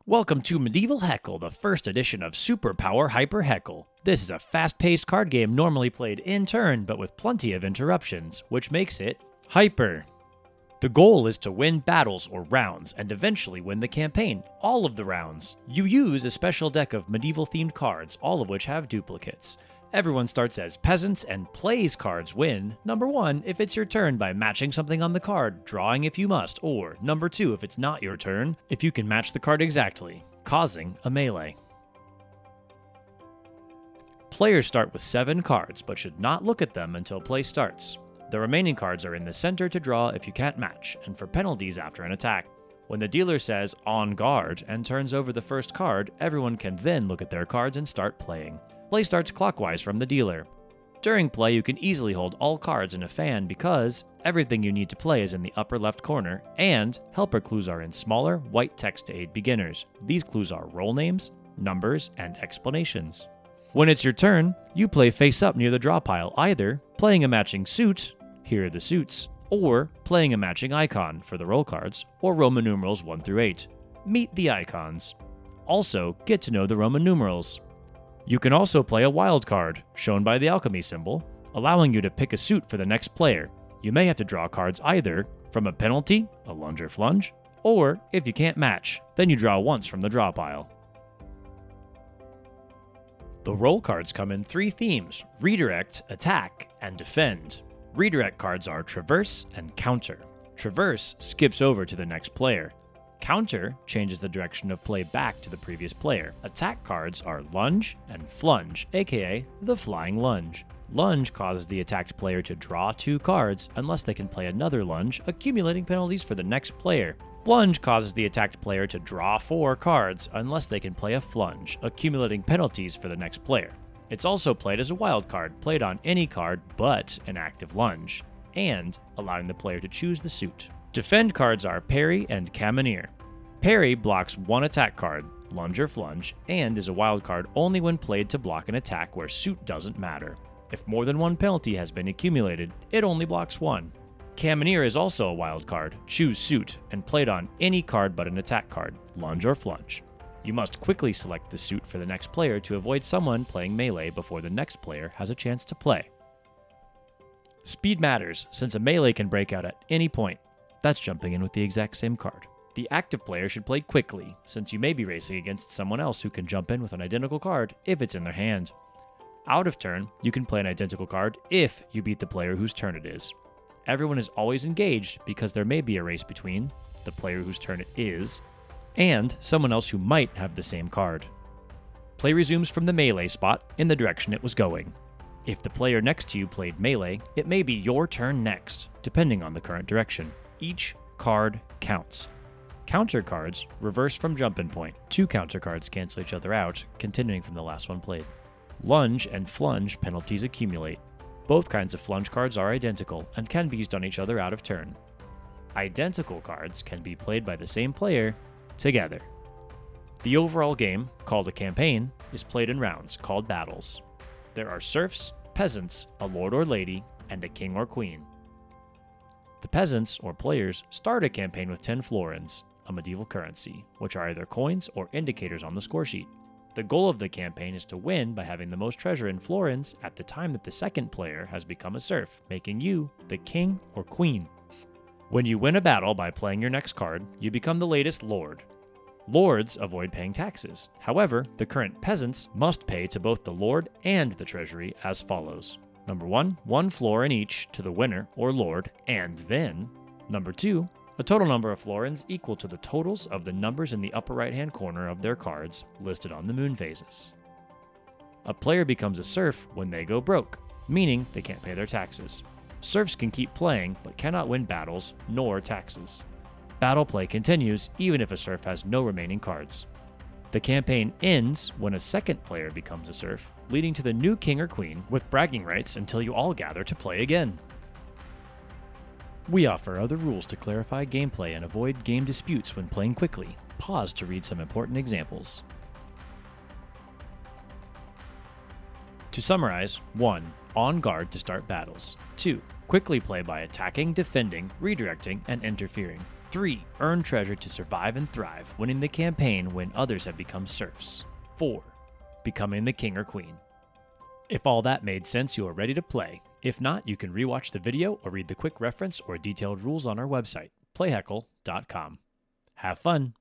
Welcome to Medieval Heckle, the first edition of Superpower Hyper Heckle. This is a fast-paced card game normally played in turn, but with plenty of interruptions, which makes it hyper. The goal is to win battles or rounds, and eventually win the campaign, all of the rounds. You use a special deck of medieval-themed cards, all of which have duplicates. Everyone starts as peasants and plays cards win. Number 1, if it's your turn by matching something on the card, drawing if you must, or number 2, if it's not your turn, if you can match the card exactly, causing a melee. Players start with 7 cards, but should not look at them until play starts. The remaining cards are in the center to draw if you can't match, and for penalties after an attack. When the dealer says "on guard" and turns over the first card, everyone can then look at their cards and start playing. Play starts clockwise from the dealer. During play, you can easily hold all cards in a fan because everything you need to play is in the upper left corner, and helper clues are in smaller, white text to aid beginners. These clues are role names, numbers, and explanations. When it's your turn, you play face up near the draw pile, either playing a matching suit, here are the suits, or playing a matching icon for the roll cards, or Roman numerals 1 through 8. Meet the icons. Also, get to know the Roman numerals. You can also play a wild card, shown by the alchemy symbol, allowing you to pick a suit for the next player. You may have to draw cards either from a penalty, a lunge or flunge, or if you can't match, then you draw once from the draw pile. The roll cards come in 3 themes: redirect, attack, and defend. Redirect cards are traverse and counter. Traverse skips over to the next player. Counter changes the direction of play back to the previous player. Attack cards are lunge and flunge, aka the flying lunge. Lunge causes the attacked player to draw 2 cards unless they can play another lunge, accumulating penalties for the next player. Flunge causes the attacked player to draw 4 cards unless they can play a flunge, accumulating penalties for the next player. It's also played as a wild card, played on any card but an active lunge, and allowing the player to choose the suit. Defend cards are parry and cannoneer. Parry blocks 1 attack card, lunge or flunge, and is a wild card only when played to block an attack where suit doesn't matter. If more than 1 penalty has been accumulated, it only blocks 1. Cannoneer is also a wild card, choose suit, and played on any card but an attack card, lunge or flunge. You must quickly select the suit for the next player to avoid someone playing melee before the next player has a chance to play. Speed matters, since a melee can break out at any point. That's jumping in with the exact same card. The active player should play quickly, since you may be racing against someone else who can jump in with an identical card if it's in their hand. Out of turn, you can play an identical card if you beat the player whose turn it is. Everyone is always engaged because there may be a race between the player whose turn it is and someone else who might have the same card. Play resumes from the melee spot in the direction it was going. If the player next to you played melee, it may be your turn next, depending on the current direction. Each card counts. Counter cards reverse from jump-in point. 2 counter cards cancel each other out, continuing from the last one played. Lunge and flunge penalties accumulate. Both kinds of flunge cards are identical and can be used on each other out of turn. Identical cards can be played by the same player together. The overall game, called a campaign, is played in rounds, called battles. There are serfs, peasants, a lord or lady, and a king or queen. The peasants, or players, start a campaign with 10 florins, a medieval currency, which are either coins or indicators on the score sheet. The goal of the campaign is to win by having the most treasure in florins at the time that the second player has become a serf, making you the king or queen. When you win a battle by playing your next card, you become the latest lord. Lords avoid paying taxes. However, the current peasants must pay to both the lord and the treasury as follows. Number 1, 1 florin each to the winner or lord, and then, number 2, a total number of florins equal to the totals of the numbers in the upper right-hand corner of their cards listed on the moon phases. A player becomes a serf when they go broke, meaning they can't pay their taxes. Serfs can keep playing, but cannot win battles nor taxes. Battle play continues even if a serf has no remaining cards. The campaign ends when a second player becomes a serf, leading to the new king or queen with bragging rights until you all gather to play again. We offer other rules to clarify gameplay and avoid game disputes when playing quickly. Pause to read some important examples. To summarize, 1. On guard to start battles. 2. Quickly play by attacking, defending, redirecting, and interfering. 3. Earn treasure to survive and thrive, winning the campaign when others have become serfs. 4. Becoming the king or queen. If all that made sense, you are ready to play. If not, you can rewatch the video or read the quick reference or detailed rules on our website, playheckle.com. Have fun!